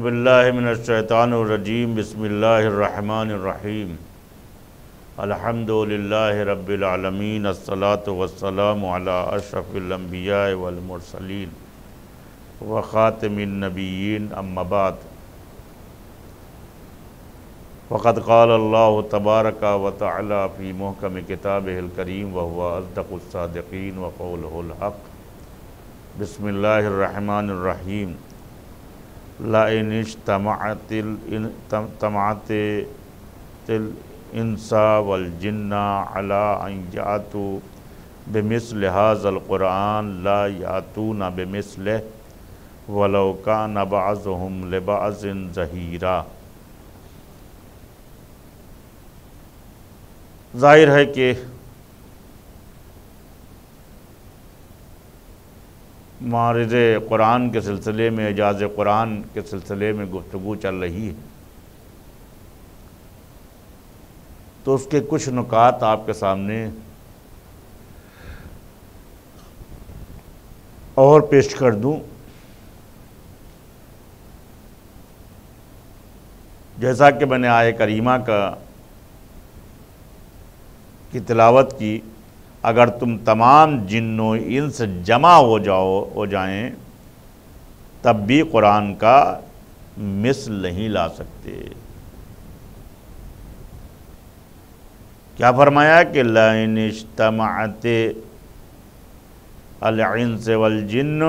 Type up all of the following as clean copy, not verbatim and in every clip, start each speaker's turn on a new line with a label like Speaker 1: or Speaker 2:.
Speaker 1: باللہ من الشیطان الرجیم بسم اللہ الرحمن الرحیم الحمدللہ رب العالمین الصلاة والسلام علی اشرف الانبیاء والمرسلین وخاتم النبیین اما بعد وقد قال اللہ تبارک و تعالی فی محکم کتابہ الکریم وهو اصدق الصادقین وقولہ الحق بسم اللہ الرحمن الرحیم لئن اجتمعت الانس والجن علی ان یأتوا بمثل هذا القرآن لا یأتون بمثلہ ولو کان بعضهم لبعض ظہیرا۔ ظاہر ہے کہ معرض قرآن کے سلسلے میں، اعجاز قرآن کے سلسلے میں گفتگو چل رہی ہے، تو اس کے کچھ نکات آپ کے سامنے اور پیش کر دوں۔ جیسا کہ میں نے آیہ کریمہ کی تلاوت کی، اگر تم تمام جن و انس جمع ہو جائیں تب بھی قرآن کا مثل نہیں لا سکتے۔ کیا فرمایا کہ لَئِنِ اجْتَمَعَتِ الْإِنسِ وَالْجِنُّ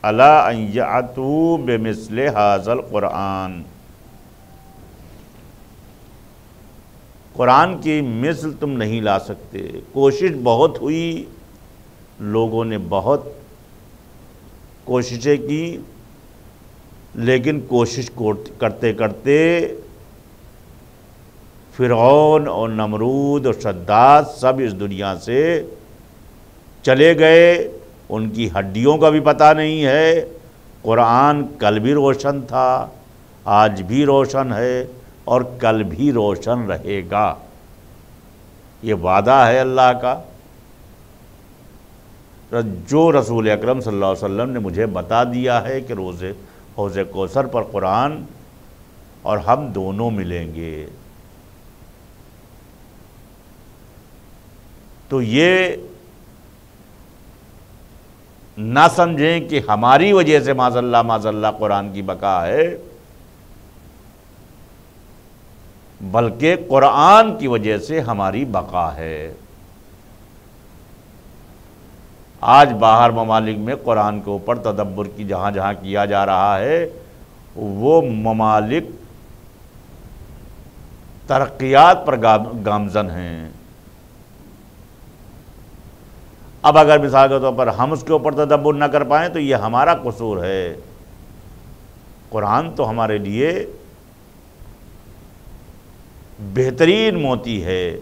Speaker 1: عَلَىٰ أَن يَأْتُوا بِمِثْلِ هَٰذَا الْقُرْآنِ، قرآن کی مثل تم نہیں لا سکتے۔ کوشش بہت ہوئی، لوگوں نے بہت کوششیں کی، لیکن کوشش کرتے کرتے فرعون اور نمرود اور شداد سب اس دنیا سے چلے گئے، ان کی ہڈیوں کا بھی پتہ نہیں ہے۔ قرآن کل بھی روشن تھا، آج بھی روشن ہے اور کل بھی روشن رہے گا، یہ وعدہ ہے اللہ کا۔ جو رسول اکرم صلی اللہ علیہ وسلم نے مجھے بتا دیا ہے کہ حوض کوثر پر قرآن اور ہم دونوں ملیں گے، تو یہ نہ سمجھیں کہ ہماری وجہ سے معاذ اللہ قرآن کی بقا ہے، بلکہ قرآن کی وجہ سے ہماری بقا ہے۔ آج باہر ممالک میں قرآن کے اوپر تدبر کی جہاں کیا جا رہا ہے، وہ ممالک ترقیات پر گامزن ہیں۔ اب اگر مثال کے طور پر ہم اس کے اوپر تدبر نہ کر پائیں تو یہ ہمارا قصور ہے۔ قرآن تو ہمارے لیے بہترین موتی ہے،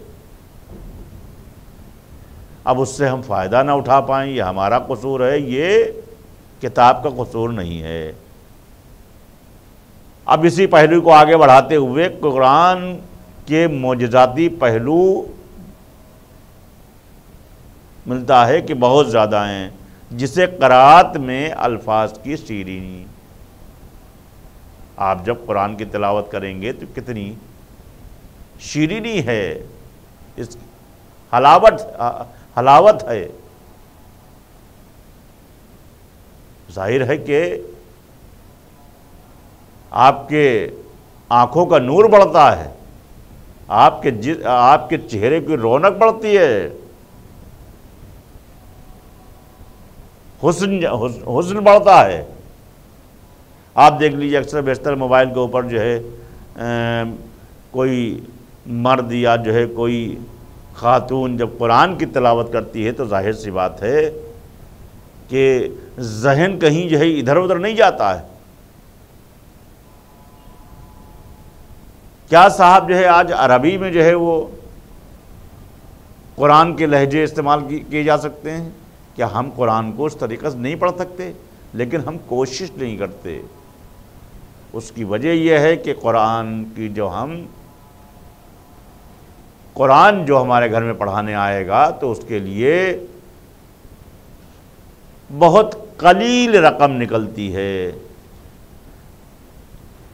Speaker 1: اب اس سے ہم فائدہ نہ اٹھا پائیں یہ ہمارا قصور ہے، یہ کتاب کا قصور نہیں ہے۔ اب اسی پہلو کو آگے بڑھاتے ہوئے قرآن کے معجزاتی پہلو ملتا ہے کہ بہت زیادہ ہیں، جسے قرأت میں الفاظ کی شیرینی، آپ جب قرآن کی تلاوت کریں گے تو کتنی شیرینی ہے، اس حلاوت ہے۔ ظاہر ہے کہ آپ کے آنکھوں کا نور بڑھتا ہے، آپ کے چہرے کی رونق بڑھتی ہے، حسن بڑھتا ہے۔ آپ دیکھ لیجیے اکثر بیشتر موبائل کے اوپر جو ہے کوئی مرد یا جو ہے کوئی خاتون جب قرآن کی تلاوت کرتی ہے تو ظاہر سی بات ہے کہ ذہن کہیں جو ہے ادھر ادھر نہیں جاتا ہے۔ کیا صاحب جو ہے آج عربی میں جو ہے وہ قرآن کے لہجے استعمال کیے جا سکتے ہیں؟ کیا ہم قرآن کو اس طریقے سے نہیں پڑھ سکتے؟ لیکن ہم کوشش نہیں کرتے۔ اس کی وجہ یہ ہے کہ قرآن جو ہمارے گھر میں پڑھانے آئے گا تو اس کے لیے بہت قلیل رقم نکلتی ہے۔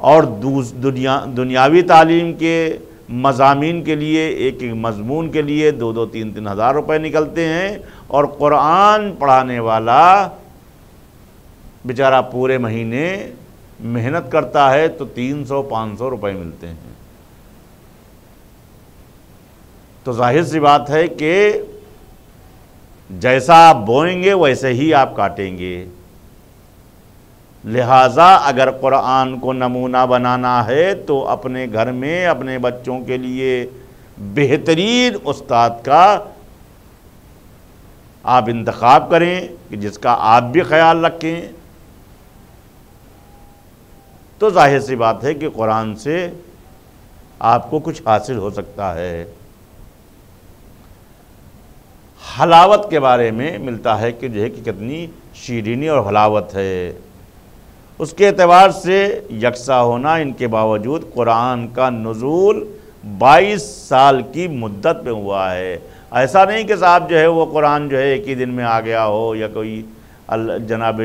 Speaker 1: اور دنیاوی تعلیم کے مضامین کے لیے ایک ایک مضمون کے لیے 2-2 3-3 ہزار روپے نکلتے ہیں، اور قرآن پڑھانے والا بیچارہ پورے مہینے محنت کرتا ہے تو 300-500 روپے ملتے ہیں۔ تو ظاہر سی بات ہے کہ جیسا آپ بوئیں گے ویسے ہی آپ کاٹیں گے۔ لہٰذا اگر قرآن کو نمونہ بنانا ہے تو اپنے گھر میں اپنے بچوں کے لیے بہترین استاد کا آپ انتخاب کریں کہ جس کا آپ بھی خیال رکھیں، تو ظاہر سی بات ہے کہ قرآن سے آپ کو کچھ حاصل ہو سکتا ہے۔ حلاوت کے بارے میں ملتا ہے کہ جو ہے کہ کتنی شیرینی اور حلاوت ہے، اس کے اعتبار سے یکساں ہونا، ان کے باوجود قرآن کا نزول 22 سال کی مدت میں ہوا ہے۔ ایسا نہیں کہ صاحب جو ہے وہ قرآن جو ہے ایک ہی دن میں آ گیا ہو، یا کوئی جناب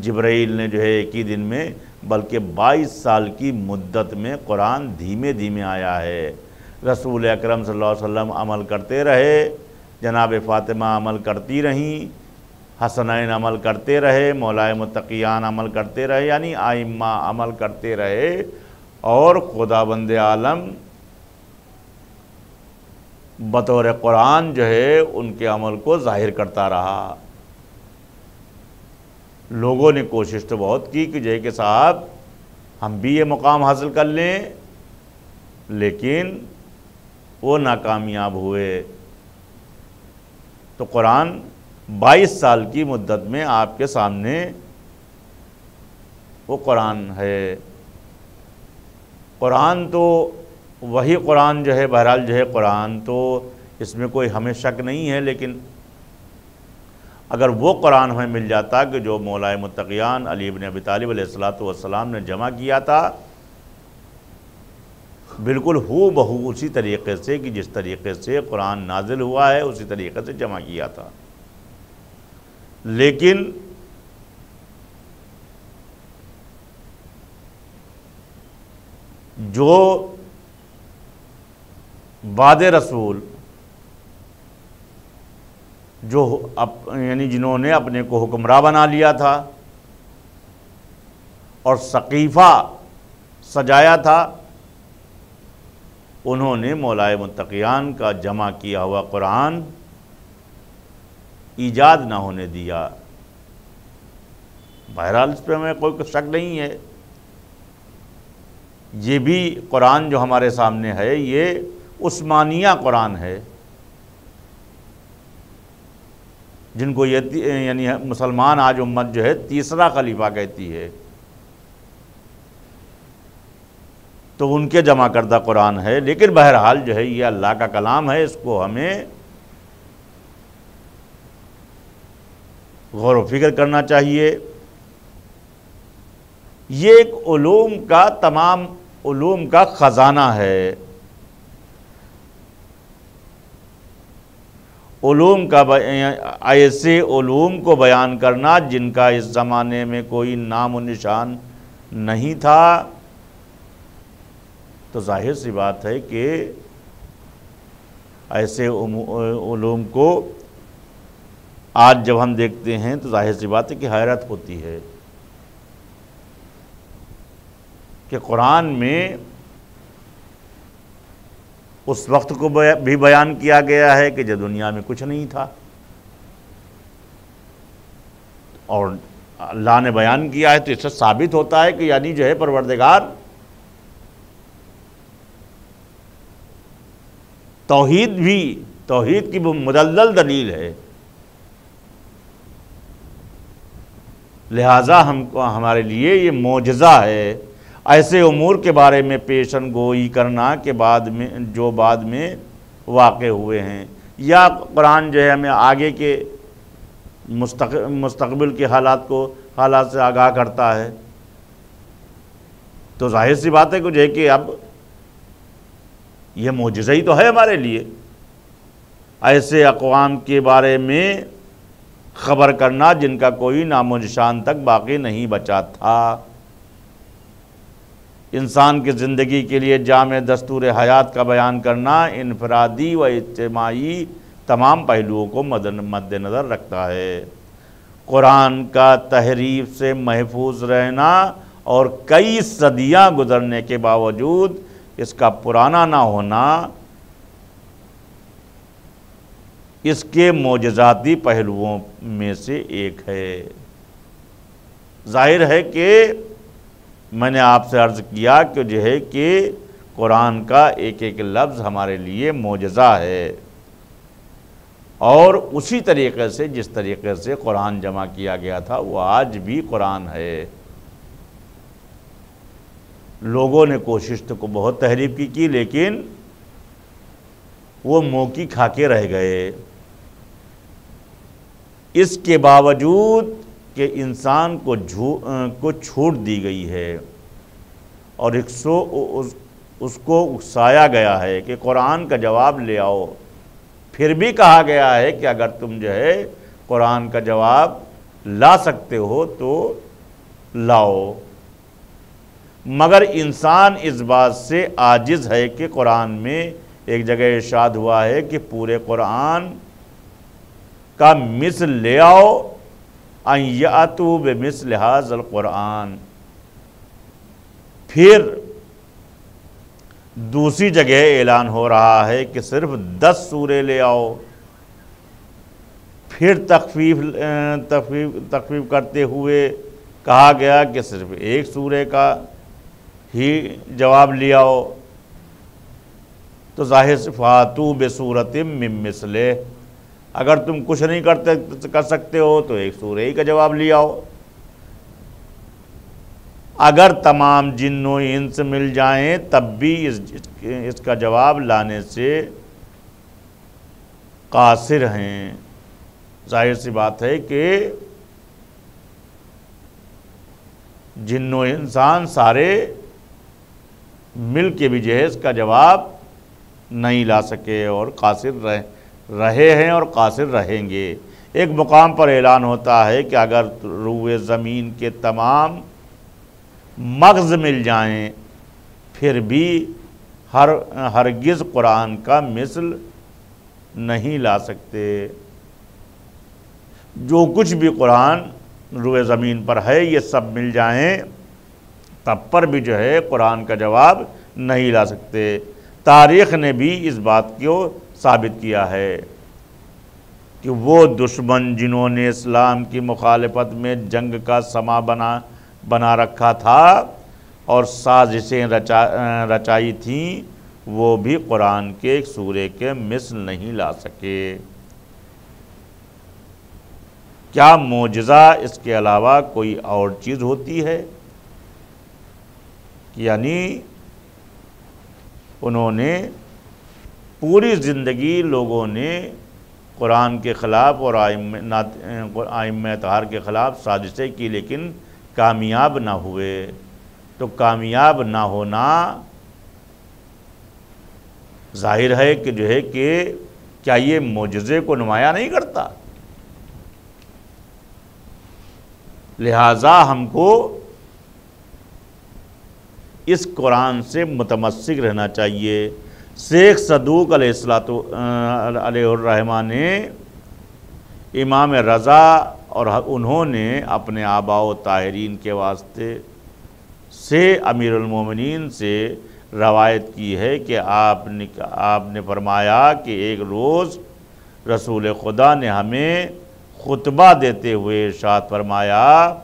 Speaker 1: جبرائیل نے جو ہے ایک ہی دن میں، بلکہ 22 سال کی مدت میں قرآن دھیمے دھیمے آیا ہے۔ رسول اکرم صلی اللہ علیہ وسلم عمل کرتے رہے، جناب فاطمہ عمل کرتی رہیں، حسنین عمل کرتے رہے، مولائے متقیان عمل کرتے رہے، یعنی ائمہ عمل کرتے رہے، اور خداوند عالم بطور قرآن جو ہے ان کے عمل کو ظاہر کرتا رہا۔ لوگوں نے کوشش تو بہت کی کہ جو ہے کہ صاحب ہم بھی یہ مقام حاصل کر لیں، لیکن وہ ناکامیاب ہوئے۔ تو قرآن 22 سال کی مدت میں آپ کے سامنے وہ قرآن ہے۔ قرآن تو وہی قرآن جو ہے، بہرحال جو ہے قرآن تو اس میں کوئی ہمیں شک نہیں ہے، لیکن اگر وہ قرآن ہمیں مل جاتا کہ جو مولائے متقیان علی بن ابی طالب علیہ السلام نے جمع کیا تھا، بالکل ہو بہو اسی طریقے سے کہ جس طریقے سے قرآن نازل ہوا ہے اسی طریقے سے جمع کیا تھا، لیکن جو بعد رسول جو یعنی جنہوں نے اپنے کو حکمراں بنا لیا تھا اور سقیفہ سجایا تھا، انہوں نے مولائے متقیان کا جمع کیا ہوا قرآن ایجاد نہ ہونے دیا۔ بہرحال اس پہ ہمیں کوئی شک نہیں ہے، یہ بھی قرآن جو ہمارے سامنے ہے یہ عثمانیہ قرآن ہے، جن کو یہ یعنی مسلمان آج امت جو ہے تیسرا خلیفہ کہتی ہے، تو ان کے جمع کردہ قرآن ہے۔ لیکن بہرحال جو ہے یہ اللہ کا کلام ہے، اس کو ہمیں غور و فکر کرنا چاہیے۔ یہ ایک علوم کا، تمام علوم کا خزانہ ہے، علوم کا ایسے علوم کو بیان کرنا جن کا اس زمانے میں کوئی نام و نشان نہیں تھا، تو ظاہر سی بات ہے کہ ایسے علوم کو آج جب ہم دیکھتے ہیں تو ظاہر سی بات ہے کہ حیرت ہوتی ہے کہ قرآن میں اس وقت کو بھی بیان کیا گیا ہے کہ جب دنیا میں کچھ نہیں تھا، اور اللہ نے بیان کیا ہے، تو اس سے ثابت ہوتا ہے کہ یعنی جو ہے پروردگار توحید کی مدلل دلیل ہے، لہٰذا ہمارے لیے یہ معجزہ ہے ایسے امور کے بارے میں پیشن گوئی کرنا کہ جو بعد میں واقع ہوئے ہیں، یا قرآن جو ہے ہمیں آگے کے مستقبل کے حالات سے آگاہ کرتا ہے۔ تو ظاہر سی بات ہے کہ جو ہے کہ اب یہ معجزہ ہی تو ہے ہمارے لیے، ایسے اقوام کے بارے میں خبر کرنا جن کا کوئی نام و نشان تک باقی نہیں بچا تھا۔ انسان کی زندگی کے لیے جامع دستور حیات کا بیان کرنا انفرادی و اجتماعی تمام پہلوؤں کو مد نظر رکھتا ہے۔ قرآن کا تحریف سے محفوظ رہنا اور کئی صدیاں گزرنے کے باوجود اس کا پرانا نہ ہونا اس کے معجزاتی پہلوؤں میں سے ایک ہے۔ ظاہر ہے کہ میں نے آپ سے عرض کیا کہ جو ہے کہ قرآن کا ایک ایک لفظ ہمارے لیے معجزہ ہے، اور اسی طریقے سے جس طریقے سے قرآن جمع کیا گیا تھا وہ آج بھی قرآن ہے۔ لوگوں نے کوشش تو کو بہت تحریف کی لیکن وہ موکی کھا کے رہ گئے۔ اس کے باوجود کہ انسان کو چھوٹ دی گئی ہے اور اس کو اکسایا گیا ہے کہ قرآن کا جواب لے آؤ، پھر بھی کہا گیا ہے کہ اگر تم جو ہے قرآن کا جواب لا سکتے ہو تو لاؤ، مگر انسان اس بات سے عاجز ہے کہ قرآن میں ایک جگہ ارشاد ہوا ہے کہ پورے قرآن کا مثل لے آؤ، ان یاتوا بمثل ھذا القرآن۔ پھر دوسری جگہ اعلان ہو رہا ہے کہ صرف 10 سورے لے آؤ، پھر تخفیف کرتے ہوئے کہا گیا کہ صرف ایک سورے کا ہی جواب لے آؤ۔ تو ظاہر سے فاتوا بسورۃ من مثلہ، اگر تم کچھ نہیں کر سکتے ہو تو ایک سورہ ہی کا جواب لے آؤ۔ اگر تمام جن و انس مل جائیں تب بھی اس کا جواب لانے سے قاصر ہیں۔ ظاہر سی بات ہے کہ جن و انسان سارے مل کے بھی جو ہے اس کا جواب نہیں لا سکے اور قاصر رہے ہیں اور قاصر رہیں گے۔ ایک مقام پر اعلان ہوتا ہے کہ اگر روئے زمین کے تمام مغز مل جائیں پھر بھی ہرگز قرآن کا مثل نہیں لا سکتے۔ جو کچھ بھی قرآن روئے زمین پر ہے یہ سب مل جائیں تب پر بھی جو ہے قرآن کا جواب نہیں لا سکتے۔ تاریخ نے بھی اس بات کو ثابت کیا ہے کہ وہ دشمن جنہوں نے اسلام کی مخالفت میں جنگ کا سما بنا رکھا تھا اور سازشیں رچائی تھیں وہ بھی قرآن کے ایک سورے کے مثل نہیں لا سکے۔ کیا معجزہ اس کے علاوہ کوئی اور چیز ہوتی ہے؟ یعنی انہوں نے پوری زندگی لوگوں نے قرآن کے خلاف اور ائمہ اطہار کے خلاف سازشیں کی لیکن کامیاب نہ ہوئے۔ تو کامیاب نہ ہونا ظاہر ہے کہ جو ہے کہ کیا یہ معجزے کو نمایاں نہیں کرتا؟ لہٰذا ہم کو اس قرآن سے متمسک رہنا چاہیے۔ شیخ صدوق علیہ الرحمہ نے امام رضا اور انہوں نے اپنے آباء و طاہرین کے واسطے سے امیر المومنین سے روایت کی ہے کہ آپ نے فرمایا کہ ایک روز رسول خدا نے ہمیں خطبہ دیتے ہوئے ارشاد فرمایا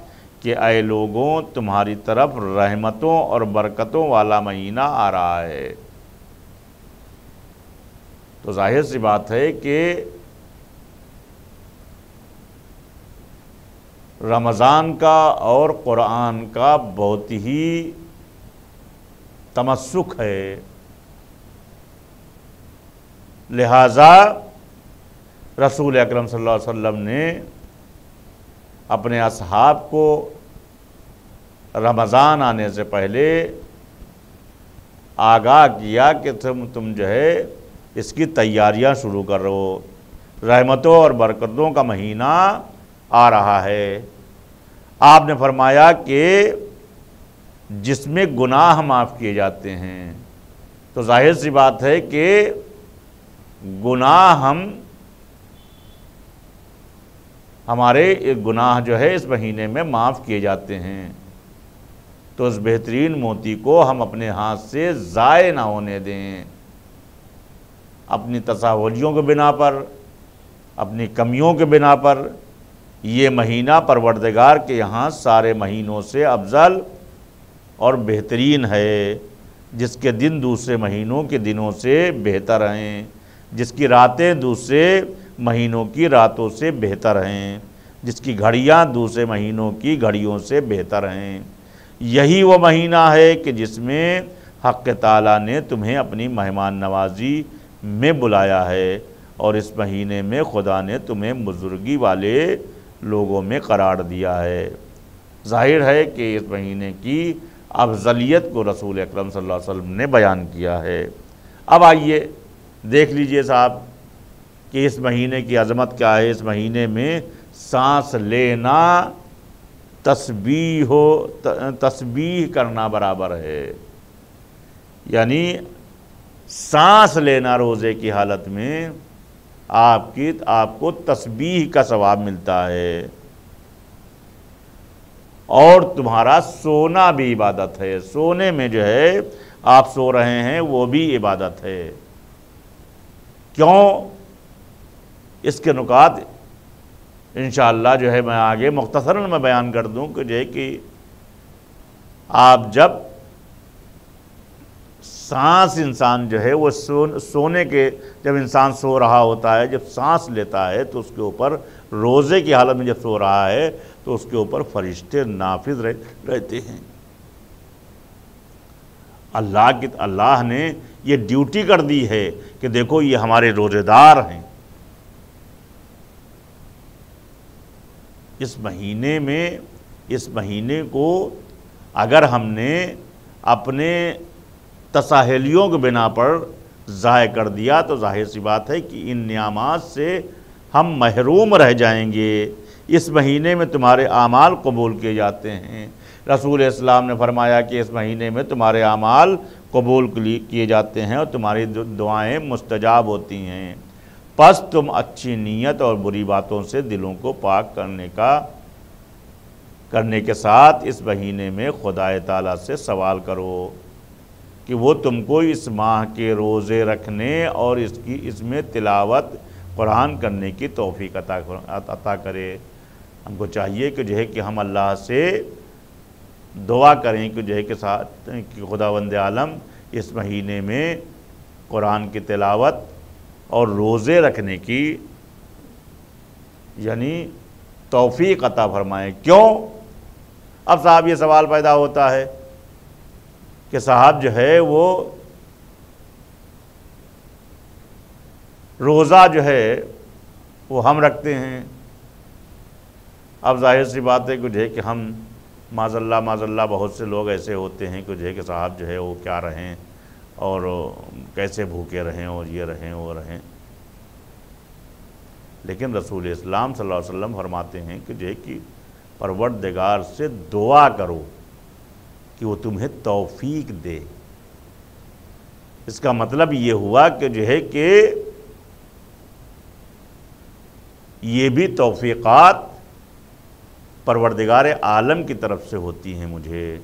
Speaker 1: کہ اے لوگوں تمہاری طرف رحمتوں اور برکتوں والا مہینہ آ رہا ہے۔ تو ظاہر سی بات ہے کہ رمضان کا اور قرآن کا بہت ہی تمسک ہے، لہٰذا رسول اکرم صلی اللہ علیہ وسلم نے اپنے اصحاب کو رمضان آنے سے پہلے آگاہ کیا کہ تم جو ہے اس کی تیاریاں شروع کر رہو، رحمتوں اور برکتوں کا مہینہ آ رہا ہے۔ آپ نے فرمایا کہ جس میں گناہ معاف کیے جاتے ہیں۔ تو ظاہر سی بات ہے کہ گناہ ہمارے گناہ جو ہے اس مہینے میں معاف کیے جاتے ہیں، تو اس بہترین موتی کو ہم اپنے ہاتھ سے ضائع نہ ہونے دیں۔ اپنی تساہلیوں کے بنا پر، اپنی کمیوں کے بنا پر یہ مہینہ پروردگار کے یہاں سارے مہینوں سے افضل اور بہترین ہے، جس کے دن دوسرے مہینوں کے دنوں سے بہتر ہیں، جس کی راتیں دوسرے مہینوں کی راتوں سے بہتر ہیں، جس کی گھڑیاں دوسرے مہینوں کی گھڑیوں سے بہتر ہیں۔ یہی وہ مہینہ ہے کہ جس میں حق تعالیٰ نے تمہیں اپنی مہمان نوازی میں بلایا ہے، اور اس مہینے میں خدا نے تمہیں بزرگی والے لوگوں میں قرار دیا ہے۔ ظاہر ہے کہ اس مہینے کی افضلیت کو رسول اکرم صلی اللہ علیہ وسلم نے بیان کیا ہے۔ اب آئیے دیکھ لیجئے صاحب کہ اس مہینے کی عظمت کیا ہے۔ اس مہینے میں سانس لینا تسبیح کرنا برابر ہے، یعنی سانس لینا روزے کی حالت میں آپ کو تسبیح کا ثواب ملتا ہے، اور تمہارا سونا بھی عبادت ہے۔ سونے میں جو ہے آپ سو رہے ہیں وہ بھی عبادت ہے۔ کیوں؟ اس کے نکات انشاءاللہ جو ہے میں آگے مختصراً میں بیان کر دوں کہ جو ہے کہ آپ جب سانس انسان جو ہے وہ سونے کے جب انسان سو رہا ہوتا ہے، جب سانس لیتا ہے تو اس کے اوپر روزے کی حالت میں جب سو رہا ہے تو اس کے اوپر فرشتے نافذ رہتے ہیں۔ اللہ نے یہ ڈیوٹی کر دی ہے کہ دیکھو یہ ہمارے روزے دار ہیں۔ اس مہینے کو اگر ہم نے اپنے تساہلیوں کے بنا پر ضائع کر دیا تو ظاہر سی بات ہے کہ ان نعمات سے ہم محروم رہ جائیں گے۔ اس مہینے میں تمہارے اعمال قبول کیے جاتے ہیں۔ رسول اسلام نے فرمایا کہ اس مہینے میں تمہارے اعمال قبول کیے جاتے ہیں اور تمہاری دعائیں مستجاب ہوتی ہیں۔ پس تم اچھی نیت اور بری باتوں سے دلوں کو پاک کرنے کے ساتھ اس مہینے میں خدا تعالیٰ سے سوال کرو کہ وہ تم کو اس ماہ کے روزے رکھنے اور اس میں تلاوت قرآن کرنے کی توفیق عطا کرے۔ ہم کو چاہیے کہ جو ہے کہ ہم اللہ سے دعا کریں کہ جو ہے کہ خداوند عالم اس مہینے میں قرآن کی تلاوت اور روزے رکھنے کی یعنی توفیق عطا فرمائیں۔ کیوں؟ اب صاحب یہ سوال پیدا ہوتا ہے کہ صاحب جو ہے وہ روزہ جو ہے وہ ہم رکھتے ہیں۔ اب ظاہر سی بات ہے کہ جو ہے کہ ہم معاذ اللہ بہت سے لوگ ایسے ہوتے ہیں کہ جو ہے کہ صاحب جو ہے وہ کیا رہیں اور کیسے بھوکے رہیں اور یہ رہیں وہ رہیں، لیکن رسول اسلام صلی اللہ علیہ وسلم فرماتے ہیں کہ جو ہے کہ پروردگار سے دعا کرو کہ وہ تمہیں توفیق دے۔ اس کا مطلب یہ ہوا کہ جو ہے کہ یہ بھی توفیقات پروردگار عالم کی طرف سے ہوتی ہیں مجھے۔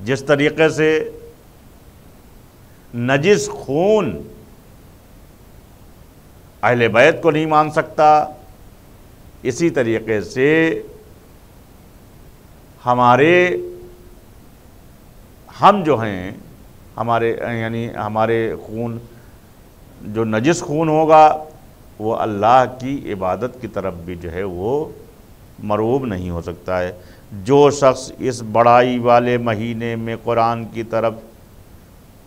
Speaker 1: جس طریقے سے نجس خون اہل بیت کو نہیں مان سکتا، اسی طریقے سے ہم جو ہیں ہمارے خون جو نجس خون ہوگا وہ اللہ کی عبادت کی طرف بھی جو ہے وہ مرغوب نہیں ہو سکتا ہے۔ جو شخص اس بڑائی والے مہینے میں قرآن کی طرف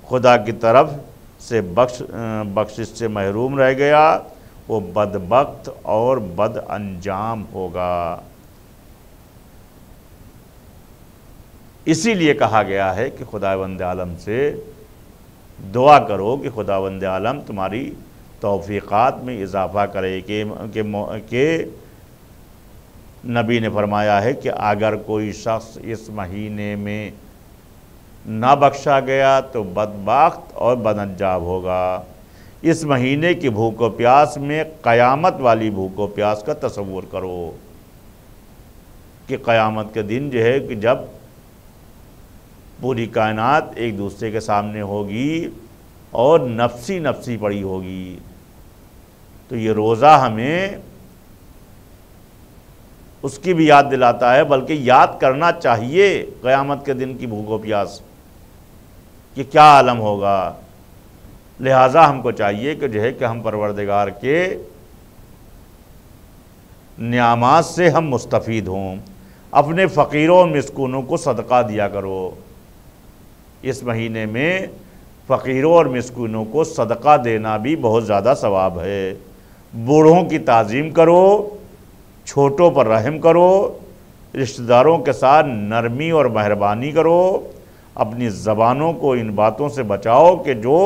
Speaker 1: خدا کی طرف سے بخشش سے محروم رہ گیا وہ بدبخت اور بد انجام ہوگا۔ اسی لیے کہا گیا ہے کہ خداوند عالم سے دعا کرو کہ خداوند عالم تمہاری توفیقات میں اضافہ کرے کہ نبی نے فرمایا ہے کہ اگر کوئی شخص اس مہینے میں نہ بخشا گیا تو بدبخت اور بدانجام ہوگا۔ اس مہینے کی بھوک و پیاس میں قیامت والی بھوک و پیاس کا تصور کرو کہ قیامت کے دن جو ہے کہ جب پوری کائنات ایک دوسرے کے سامنے ہوگی اور نفسی نفسی پڑی ہوگی، تو یہ روزہ ہمیں اس کی بھی یاد دلاتا ہے، بلکہ یاد کرنا چاہیے قیامت کے دن کی بھوک و پیاس کہ کیا عالم ہوگا۔ لہٰذا ہم کو چاہیے کہ جو ہے کہ ہم پروردگار کے نعمات سے ہم مستفید ہوں۔ اپنے فقیروں اور مسکینوں کو صدقہ دیا کرو۔ اس مہینے میں فقیروں اور مسکینوں کو صدقہ دینا بھی بہت زیادہ ثواب ہے۔ بوڑھوں کی تعظیم کرو، چھوٹوں پر رحم کرو، رشتہ داروں کے ساتھ نرمی اور مہربانی کرو، اپنی زبانوں کو ان باتوں سے بچاؤ کہ جو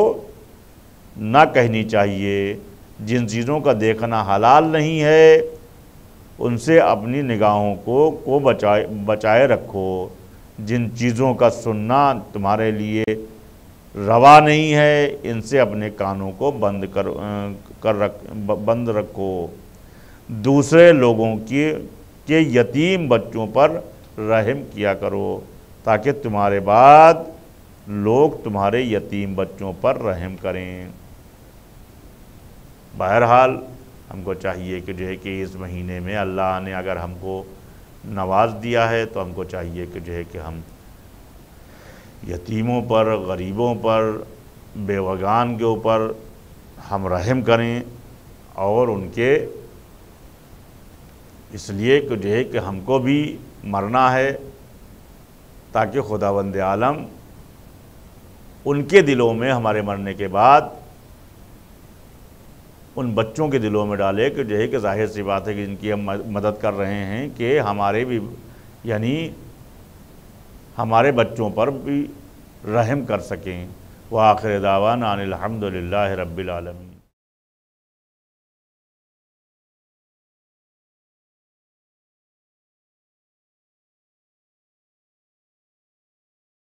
Speaker 1: نہ کہنی چاہیے، جن چیزوں کا دیکھنا حلال نہیں ہے ان سے اپنی نگاہوں کو بچائے رکھو، جن چیزوں کا سننا تمہارے لیے روا نہیں ہے ان سے اپنے کانوں کو بند رکھو، دوسرے لوگوں کے یتیم بچوں پر رحم کیا کرو تاکہ تمہارے بعد لوگ تمہارے یتیم بچوں پر رحم کریں۔ بہرحال ہم کو چاہیے کہ جو ہے کہ اس مہینے میں اللہ نے اگر ہم کو نواز دیا ہے تو ہم کو چاہیے کہ جو ہے کہ ہم یتیموں پر، غریبوں پر، بیوگان کے اوپر ہم رحم کریں، اور ان کے اس لیے کہ جو ہے کہ ہم کو بھی مرنا ہے تاکہ خداوند عالم ان کے دلوں میں ہمارے مرنے کے بعد ان بچوں کے دلوں میں ڈالے کہ جو ہے کہ ظاہر سی بات ہے کہ جن کی ہم مدد کر رہے ہیں کہ ہمارے بھی یعنی ہمارے بچوں پر بھی رحم کر سکیں۔ وآخر دعوانا ان الحمد للہ رب العالمین۔